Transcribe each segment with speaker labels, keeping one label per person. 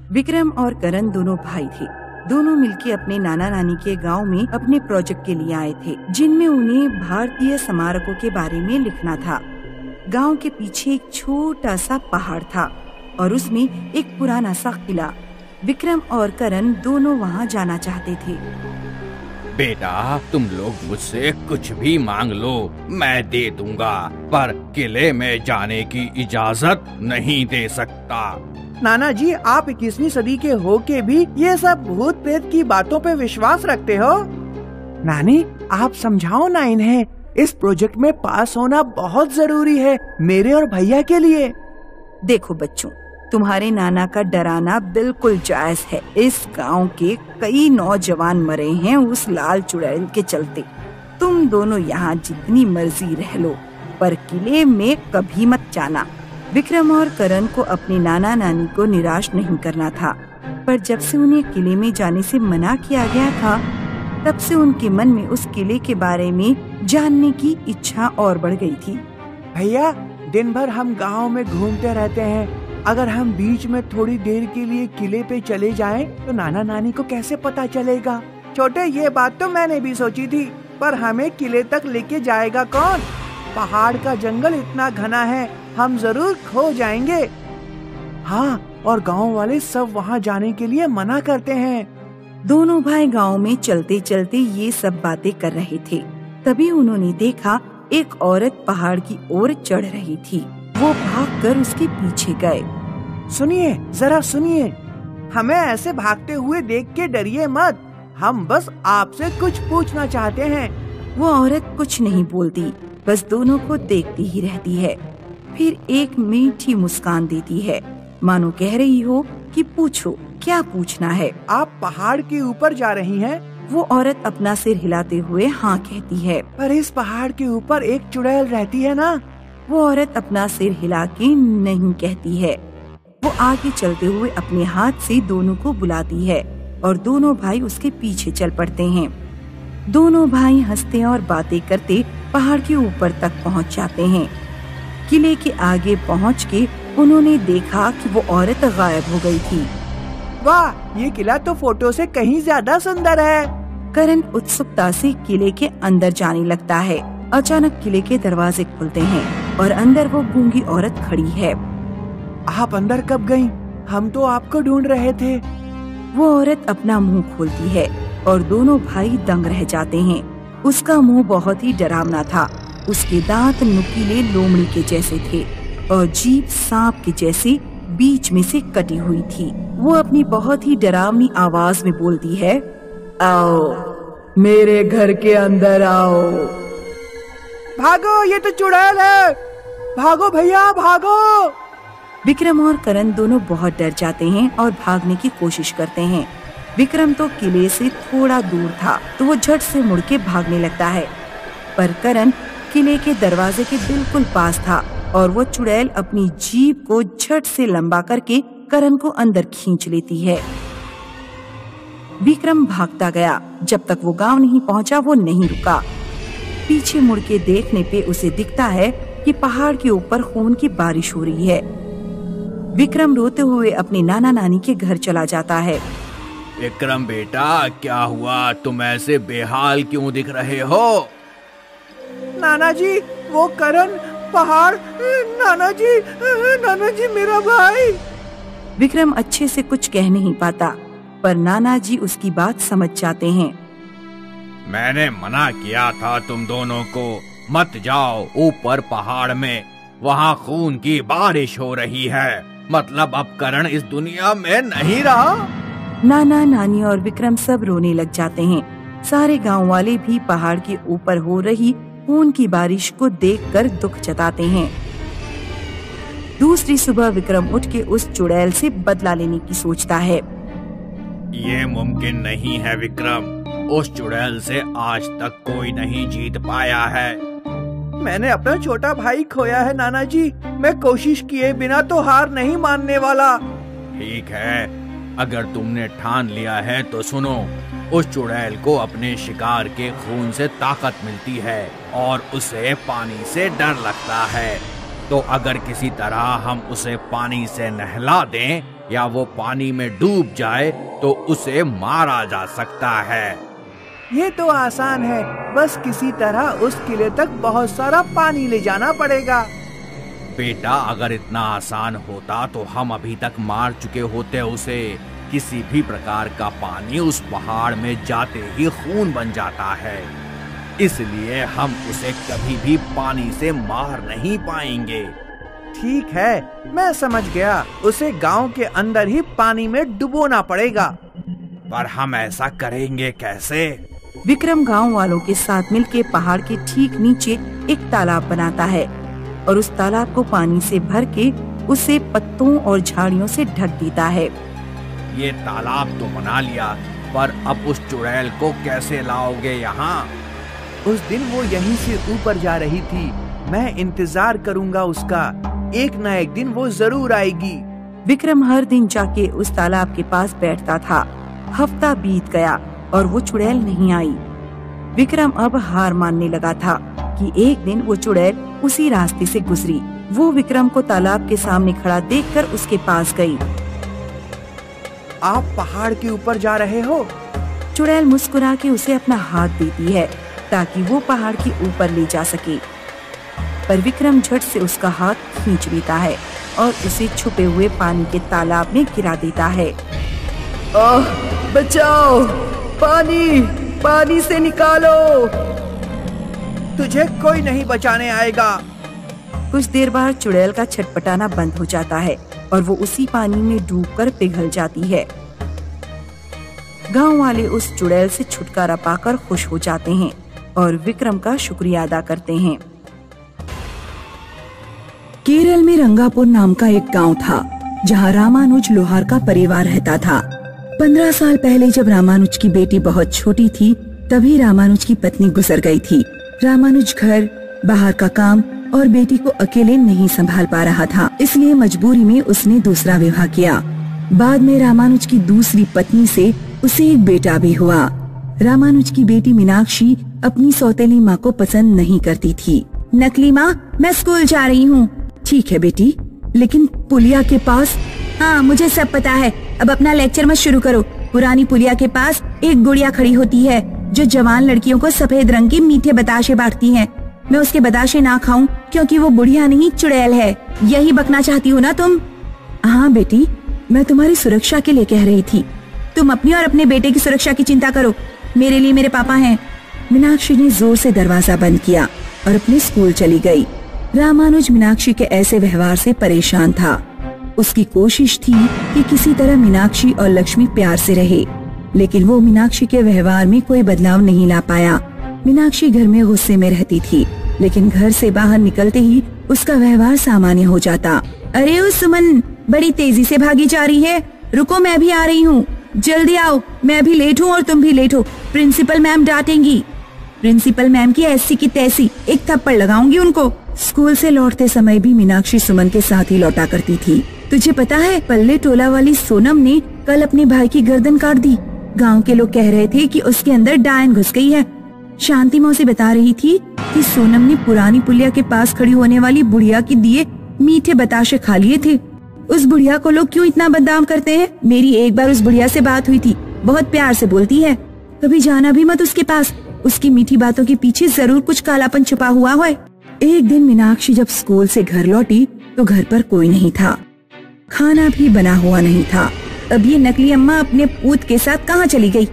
Speaker 1: विक्रम और करण दोनों भाई थे। दोनों मिलके अपने नाना नानी के गांव में अपने प्रोजेक्ट के लिए आए थे, जिनमें उन्हें भारतीय स्मारकों के बारे में लिखना था। गांव के पीछे एक छोटा सा पहाड़ था और उसमें एक पुराना सा किला। विक्रम और करण दोनों वहां जाना चाहते थे।
Speaker 2: बेटा, तुम लोग मुझसे कुछ भी मांग लो, मैं दे दूंगा, पर किले में जाने की इजाजत नहीं दे सकता।
Speaker 3: नाना जी, आप 21वीं सदी के होके भी ये सब भूत प्रेत की बातों पे विश्वास रखते हो? नानी, आप समझाओ ना इन्हें। इस प्रोजेक्ट में पास होना बहुत जरूरी है, मेरे और भैया के लिए।
Speaker 1: देखो बच्चों, तुम्हारे नाना का डराना बिल्कुल जायज है। इस गांव के कई नौजवान मरे हैं उस लाल चुड़ैल के चलते। तुम दोनों यहाँ जितनी मर्जी रह लो, पर किले में कभी मत जाना। विक्रम और करण को अपने नाना नानी को निराश नहीं करना था, पर जब से उन्हें किले में जाने से मना किया गया था, तब से उनके मन में उस किले के बारे में जानने की इच्छा और बढ़ गई थी।
Speaker 3: भैया, दिन भर हम गांव में घूमते रहते हैं। अगर हम बीच में थोड़ी देर के लिए किले पे चले जाएं, तो नाना नानी को कैसे पता चलेगा? छोटे, ये बात तो मैंने भी सोची थी, पर हमें किले तक लेके जाएगा कौन? पहाड़ का जंगल इतना घना है, हम जरूर खो जाएंगे। हाँ, और गांव वाले सब वहाँ जाने के लिए मना करते हैं।
Speaker 1: दोनों भाई गांव में चलते चलते ये सब बातें कर रहे थे। तभी उन्होंने देखा एक औरत पहाड़ की ओर चढ़ रही थी। वो भागकर उसके पीछे गए।
Speaker 3: सुनिए, जरा सुनिए, हमें ऐसे भागते हुए देख के डरिए मत, हम बस आपसे कुछ पूछना चाहते हैं।
Speaker 1: वो औरत कुछ नहीं बोलती, बस दोनों को देखती ही रहती है। फिर एक मीठी मुस्कान देती है, मानो कह रही हो कि पूछो, क्या पूछना है?
Speaker 3: आप पहाड़ के ऊपर जा रही हैं?
Speaker 1: वो औरत अपना सिर हिलाते हुए हाँ कहती है।
Speaker 3: पर इस पहाड़ के ऊपर एक चुड़ैल रहती है ना?
Speaker 1: वो औरत अपना सिर हिला के नहीं कहती है। वो आगे चलते हुए अपने हाथ से दोनों को बुलाती है और दोनों भाई उसके पीछे चल पड़ते हैं। दोनों भाई हंसते और बातें करते पहाड़ के ऊपर तक पहुंच जाते हैं। किले के आगे पहुंच के उन्होंने देखा कि वो औरत गायब हो गई थी।
Speaker 3: वाह, ये किला तो फोटो से कहीं ज्यादा सुंदर है।
Speaker 1: करण उत्सुकता से किले के अंदर जाने लगता है। अचानक किले के दरवाजे खुलते हैं और अंदर वो गूंगी औरत खड़ी है।
Speaker 3: आप अंदर कब गईं? हम तो आपको ढूंढ रहे थे।
Speaker 1: वो औरत अपना मुंह खोलती है और दोनों भाई दंग रह जाते हैं। उसका मुंह बहुत ही डरावना था। उसके दांत नुकीले लोमड़ी के जैसे थे और जीभ सांप के जैसे बीच में से कटी हुई थी। वो अपनी बहुत ही डरावनी आवाज में बोलती है, आओ, मेरे घर के अंदर आओ।
Speaker 3: भागो, ये तो चुड़ैल है, भागो भैया भागो।
Speaker 1: विक्रम और करण दोनों बहुत डर जाते हैं और भागने की कोशिश करते हैं। विक्रम तो किले से थोड़ा दूर था, तो वो झट से मुड़ के भागने लगता है, पर करण किले के दरवाजे के बिल्कुल पास था और वो चुड़ैल अपनी जीभ को झट से लंबा करके करण को अंदर खींच लेती है। विक्रम भागता गया। जब तक वो गांव नहीं पहुंचा, वो नहीं रुका। पीछे मुड़ के देखने पे उसे दिखता है कि पहाड़ के ऊपर खून की बारिश हो रही है। विक्रम रोते हुए अपने नाना नानी के घर चला जाता है।
Speaker 2: विक्रम बेटा, क्या हुआ? तुम ऐसे बेहाल क्यों दिख रहे हो?
Speaker 3: नाना जी, वो करण, पहाड़, नाना जी मेरा भाई।
Speaker 1: विक्रम अच्छे से कुछ कह नहीं पाता, पर नाना जी उसकी बात समझ जाते हैं।
Speaker 2: मैंने मना किया था तुम दोनों को, मत जाओ ऊपर पहाड़ में, वहाँ खून की बारिश हो रही है। मतलब अब करण इस दुनिया में नहीं रहा।
Speaker 1: नाना नानी और विक्रम सब रोने लग जाते हैं। सारे गांव वाले भी पहाड़ के ऊपर हो रही खून की बारिश को देखकर दुख जताते हैं। दूसरी सुबह विक्रम उठ के उस चुड़ैल से बदला लेने की सोचता है।
Speaker 2: ये मुमकिन नहीं है विक्रम, उस चुड़ैल से आज तक कोई नहीं जीत पाया है।
Speaker 3: मैंने अपना छोटा भाई खोया है नाना जी, मैं कोशिश किए बिना तो हार नहीं मानने वाला।
Speaker 2: ठीक है, अगर तुमने ठान लिया है तो सुनो, उस चुड़ैल को अपने शिकार के खून से ताकत मिलती है और उसे पानी से डर लगता है। तो अगर किसी तरह हम उसे पानी से नहला दें या वो पानी में डूब जाए तो उसे मारा जा सकता है।
Speaker 3: ये तो आसान है, बस किसी तरह उस किले तक बहुत सारा पानी ले जाना पड़ेगा।
Speaker 2: बेटा, अगर इतना आसान होता तो हम अभी तक मार चुके होते उसे। किसी भी प्रकार का पानी उस पहाड़ में जाते ही खून बन जाता है, इसलिए हम उसे कभी भी पानी से मार नहीं पाएंगे।
Speaker 3: ठीक है, मैं समझ गया। उसे गांव के अंदर ही पानी में डुबोना पड़ेगा।
Speaker 2: पर हम ऐसा करेंगे कैसे?
Speaker 1: विक्रम गांव वालों के साथ मिलकर पहाड़ के ठीक नीचे एक तालाब बनाता है और उस तालाब को पानी से भर के उसे पत्तों और झाड़ियों से ढक देता है।
Speaker 2: ये तालाब तो बना लिया, पर अब उस चुड़ैल को कैसे लाओगे यहाँ?
Speaker 3: उस दिन वो यहीं से ऊपर जा रही थी। मैं इंतजार करूंगा उसका। एक न एक दिन वो जरूर आएगी।
Speaker 1: विक्रम हर दिन जाके उस तालाब के पास बैठता था। हफ्ता बीत गया और वो चुड़ैल नहीं आई। विक्रम अब हार मानने लगा था कि एक दिन वो चुड़ैल उसी रास्ते से गुजरी। वो विक्रम को तालाब के सामने खड़ा देखकर उसके पास गई।
Speaker 3: आप पहाड़ के ऊपर जा रहे हो?
Speaker 1: चुड़ैल मुस्कुरा के उसे अपना हाथ देती है ताकि वो पहाड़ के ऊपर ले जा सके, पर विक्रम झट से उसका हाथ खींच लेता है और उसे छुपे हुए पानी के तालाब में गिरा देता है।
Speaker 3: ओह, बचाओ! पानी, पानी से निकालो! तुझे कोई नहीं बचाने आएगा।
Speaker 1: कुछ देर बाद चुड़ैल का छटपटाना बंद हो जाता है और वो उसी पानी में डूबकर पिघल जाती है। गांव वाले उस चुड़ैल से छुटकारा पाकर खुश हो जाते हैं और विक्रम का शुक्रिया अदा करते हैं। केरल में रंगापुर नाम का एक गांव था जहां रामानुज लोहार का परिवार रहता था। 15 साल पहले जब रामानुज की बेटी बहुत छोटी थी, तभी रामानुज की पत्नी गुजर गई थी। रामानुज घर, बाहर का काम और बेटी को अकेले नहीं संभाल पा रहा था, इसलिए मजबूरी में उसने दूसरा विवाह किया। बाद में रामानुज की दूसरी पत्नी से उसे एक बेटा भी हुआ। रामानुज की बेटी मीनाक्षी अपनी सौतेली माँ को पसंद नहीं करती थी। नकली माँ, मैं स्कूल जा रही हूँ। ठीक है बेटी, लेकिन पुलिया के पास। हाँ, मुझे सब पता है, अब अपना लेक्चर मत शुरू करो। पुरानी पुलिया के पास एक गुड़िया खड़ी होती है जो जवान लड़कियों को सफेद रंग के मीठे बताशे बांटती है। मैं उसके बताशे ना खाऊं क्योंकि वो बुढ़िया नहीं चुड़ैल है। यही बकना चाहती हो ना तुम? हाँ बेटी, मैं तुम्हारी सुरक्षा के लिए कह रही थी। तुम अपनी और अपने बेटे की सुरक्षा की चिंता करो, मेरे लिए मेरे पापा हैं। मीनाक्षी ने जोर से दरवाजा बंद किया और अपने स्कूल चली गई। रामानुज मीनाक्षी के ऐसे व्यवहार से परेशान था। उसकी कोशिश थी कि किसी तरह मीनाक्षी और लक्ष्मी प्यार से रहे, लेकिन वो मीनाक्षी के व्यवहार में कोई बदलाव नहीं ला पाया। मीनाक्षी घर में गुस्से में रहती थी, लेकिन घर से बाहर निकलते ही उसका व्यवहार सामान्य हो जाता। अरे ओ सुमन, बड़ी तेजी से भागी जा रही है। रुको, मैं भी आ रही हूँ। जल्दी आओ, मैं भी लेट हूँ और तुम भी लेट हो। प्रिंसिपल मैम डांटेंगी। प्रिंसिपल मैम की ऐसी की तैसी, एक थप्पड़ लगाऊंगी उनको। स्कूल से लौटते समय भी मीनाक्षी सुमन के साथ ही लौटा करती थी। तुझे पता है, पल्ले टोला वाली सोनम ने कल अपने भाई की गर्दन काट दी। गाँव के लोग कह रहे थे कि उसके अंदर डायन घुस गई है। शांति मौसी बता रही थी कि सोनम ने पुरानी पुलिया के पास खड़ी होने वाली बुढ़िया की दिए मीठे बताशे खा लिए थे। उस बुढ़िया को लोग क्यों इतना बदनाम करते हैं? मेरी एक बार उस बुढ़िया से बात हुई थी, बहुत प्यार से बोलती है। कभी जाना भी मत उसके पास, उसकी मीठी बातों के पीछे जरूर कुछ कालापन छुपा हुआ है। एक दिन मीनाक्षी जब स्कूल से घर लौटी तो घर पर कोई नहीं था, खाना भी बना हुआ नहीं था। अब ये नकली अम्मा अपने पूत के साथ कहाँ चली गई?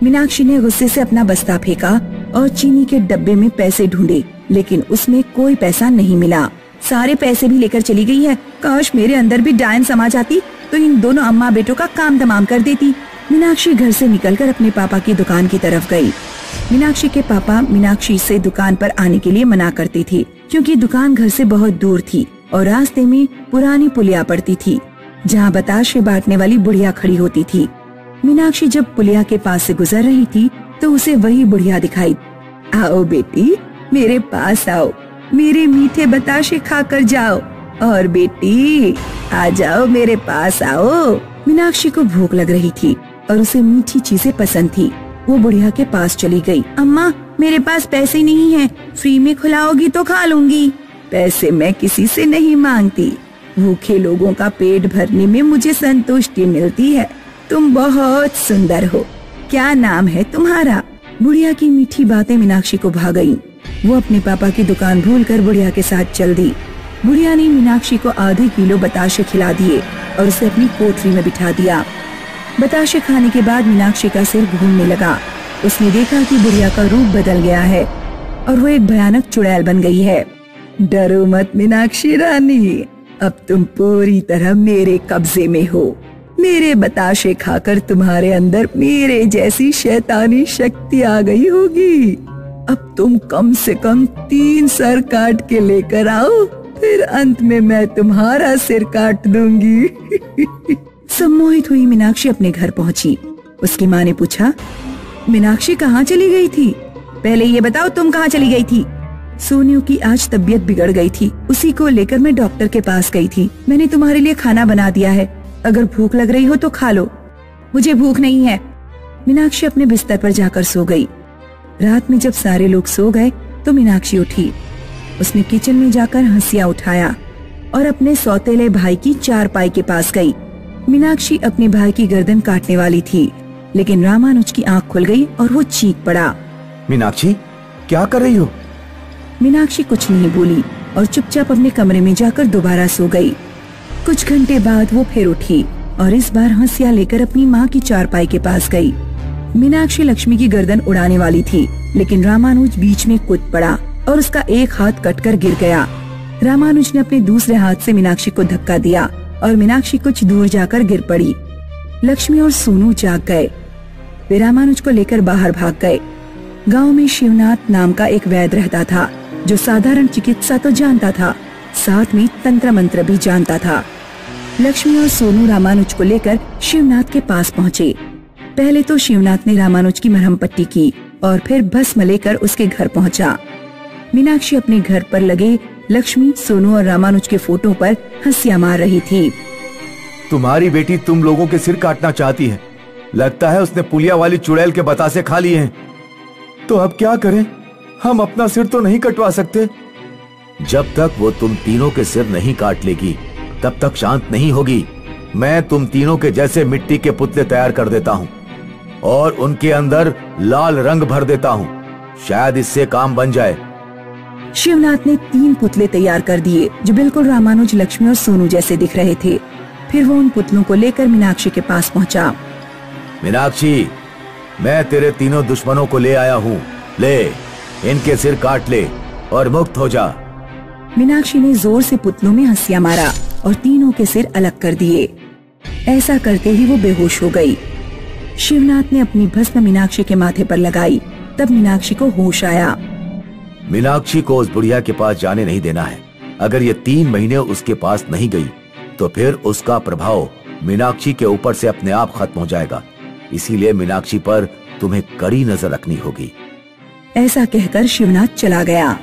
Speaker 1: मीनाक्षी ने गुस्से से अपना बस्ता फेंका और चीनी के डब्बे में पैसे ढूंढे, लेकिन उसमें कोई पैसा नहीं मिला। सारे पैसे भी लेकर चली गई है। काश मेरे अंदर भी डायन समा जाती तो इन दोनों अम्मा बेटों का काम तमाम कर देती। मीनाक्षी घर से निकलकर अपने पापा की दुकान की तरफ गई। मीनाक्षी के पापा मीनाक्षी से दुकान पर आने के लिए मना करते थे, क्योंकि दुकान घर से बहुत दूर थी और रास्ते में पुरानी पुलिया पड़ती थी जहाँ बताशे बांटने वाली बुढ़िया खड़ी होती थी। मीनाक्षी जब पुलिया के पास से गुजर रही थी तो उसे वही बुढ़िया दिखाई। आओ बेटी, मेरे पास आओ, मेरे मीठे बताशे खाकर जाओ। और बेटी, आ जाओ, मेरे पास आओ। मीनाक्षी को भूख लग रही थी और उसे मीठी चीजें पसंद थी। वो बुढ़िया के पास चली गई। अम्मा, मेरे पास पैसे नहीं हैं, फ्री में खिलाओगी तो खा लूंगी। पैसे मैं किसी से नहीं मांगती, भूखे लोगों का पेट भरने में मुझे संतुष्टि मिलती है। तुम बहुत सुंदर हो। क्या नाम है तुम्हारा? बुढ़िया की मीठी बातें मीनाक्षी को भा गईं। वो अपने पापा की दुकान भूलकर बुढ़िया के साथ चल दी। बुढ़िया ने मीनाक्षी को आधे किलो बताशे खिला दिए और उसे अपनी कोठरी में बिठा दिया। बताशे खाने के बाद मीनाक्षी का सिर घूमने लगा। उसने देखा कि बुढ़िया का रूप बदल गया है और वो एक भयानक चुड़ैल बन गई है। डरो मत मीनाक्षी रानी, अब तुम पूरी तरह मेरे कब्जे में हो। मेरे बताशे खाकर तुम्हारे अंदर मेरे जैसी शैतानी शक्ति आ गई होगी। अब तुम कम से कम 3 सर काट के लेकर आओ, फिर अंत में मैं तुम्हारा सिर काट दूंगी। सम्मोहित हुई मीनाक्षी अपने घर पहुंची। उसकी माँ ने पूछा, मीनाक्षी कहाँ चली गई थी? पहले ये बताओ तुम कहाँ चली गई थी? सोनू की आज तबीयत बिगड़ गई थी, उसी को लेकर मैं डॉक्टर के पास गई थी। मैंने तुम्हारे लिए खाना बना दिया है, अगर भूख लग रही हो तो खा लो। मुझे भूख नहीं है। मीनाक्षी अपने बिस्तर पर जाकर सो गई। रात में जब सारे लोग सो गए तो मीनाक्षी उठी। उसने किचन में जाकर हंसिया उठाया और अपने सौतेले भाई की चारपाई के पास गई। मीनाक्षी अपने भाई की गर्दन काटने वाली थी, लेकिन रामानुज की आंख खुल गई और वो चीख पड़ा।
Speaker 3: मीनाक्षी, क्या कर रही हो?
Speaker 1: मीनाक्षी कुछ नहीं बोली और चुपचाप अपने कमरे में जाकर दोबारा सो गई। कुछ घंटे बाद वो फिर उठी और इस बार हंसिया लेकर अपनी माँ की चारपाई के पास गई। मीनाक्षी लक्ष्मी की गर्दन उड़ाने वाली थी, लेकिन रामानुज बीच में कूद पड़ा और उसका एक हाथ कटकर गिर गया। रामानुज ने अपने दूसरे हाथ से मीनाक्षी को धक्का दिया और मीनाक्षी कुछ दूर जाकर गिर पड़ी। लक्ष्मी और सोनू जाग गए। वे रामानुज को लेकर बाहर भाग गए। गांव में शिवनाथ नाम का एक वैद्य रहता था, जो साधारण चिकित्सा तो जानता था, साथ में तंत्र मंत्र भी जानता था। लक्ष्मी और सोनू रामानुज को लेकर शिवनाथ के पास पहुँचे। पहले तो शिवनाथ ने रामानुज की मरहम पट्टी की और फिर भस्म लेकर उसके घर पहुँचा। मीनाक्षी अपने घर पर लगे लक्ष्मी, सोनू और रामानुज के फोटो पर हंसिया मार रही थी।
Speaker 3: तुम्हारी बेटी तुम लोगों के सिर काटना चाहती है। लगता है उसने पुलिया वाली चुड़ैल के बतासे खा लिए हैं। तो अब क्या करें? हम अपना सिर तो नहीं कटवा सकते। जब तक वो तुम तीनों के सिर नहीं काट लेगी, तब तक शांत नहीं होगी। मैं तुम तीनों के जैसे मिट्टी के पुतले तैयार कर देता हूँ और उनके अंदर लाल रंग भर देता हूँ। शायद इससे काम बन जाए।
Speaker 1: शिवनाथ ने 3 पुतले तैयार कर दिए, जो बिल्कुल रामानुज, लक्ष्मी और सोनू जैसे दिख रहे थे। फिर वो उन पुतलों को लेकर मीनाक्षी के पास पहुँचा।
Speaker 3: मीनाक्षी, मैं तेरे तीनों दुश्मनों को ले आया हूँ। ले, इनके सिर काट ले और मुक्त हो जा।
Speaker 1: मीनाक्षी ने जोर से पुतलों में हंसिया मारा और तीनों के सिर अलग कर दिए। ऐसा करते ही वो बेहोश हो गई। शिवनाथ ने अपनी भस्म मीनाक्षी के माथे पर लगाई। तब मीनाक्षी को होश आया।
Speaker 3: मीनाक्षी को उस बुढ़िया के पास जाने नहीं देना है। अगर ये 3 महीने उसके पास नहीं गई तो फिर उसका प्रभाव मीनाक्षी के ऊपर से अपने आप खत्म हो जाएगा। इसीलिए मीनाक्षी पर तुम्हें कड़ी नजर रखनी होगी।
Speaker 1: ऐसा कहकर शिवनाथ चला गया।